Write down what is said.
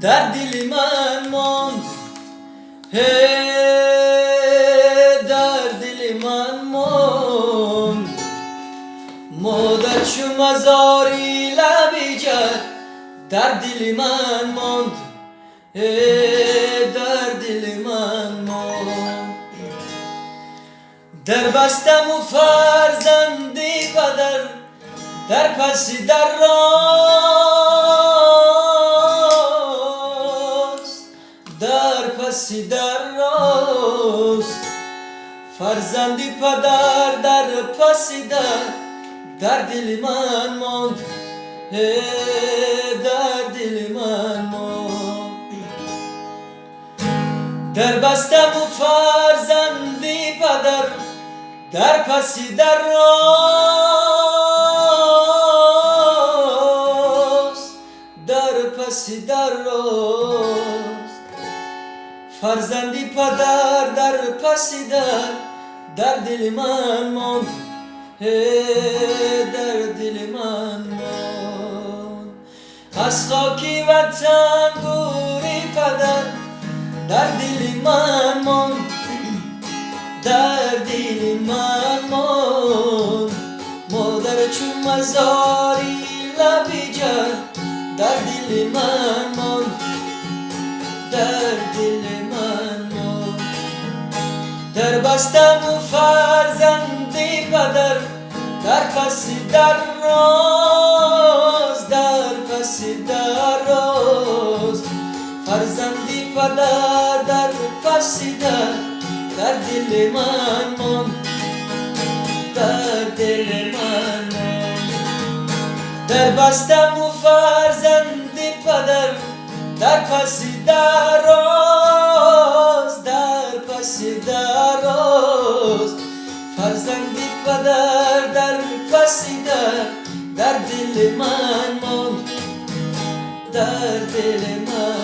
در دل من ماند، در دل من ماند. مادر چو مزاری لبی جد، در دل من ماند، در دل من ماند. در بستم و فرزندی پدر، در پس در راست، در پس در راست. فرزندی پدر در پس در دل من ماند، در دل من ماند. در بستم و فرزندی پدر، در پس در راست، در پس در راست. فرزندی پدر در پس در دل من ماند، در دل من ماند. از خاکی وطن گوری پدر، در دل من ماند، در دل من ماند. مادر چون مزاری لبی جد، در دل من ماند، در دل من ماند. در بستم و فرزندی پدر، در پس در راست، در پس در راست. فرزندی پدر در پس در دل من ماند، در دل من ماند. در بستم و فرزندی پدر، در پس در راست، در پس در راست. فرزندی پدر در پس در دل من ماند، در دل من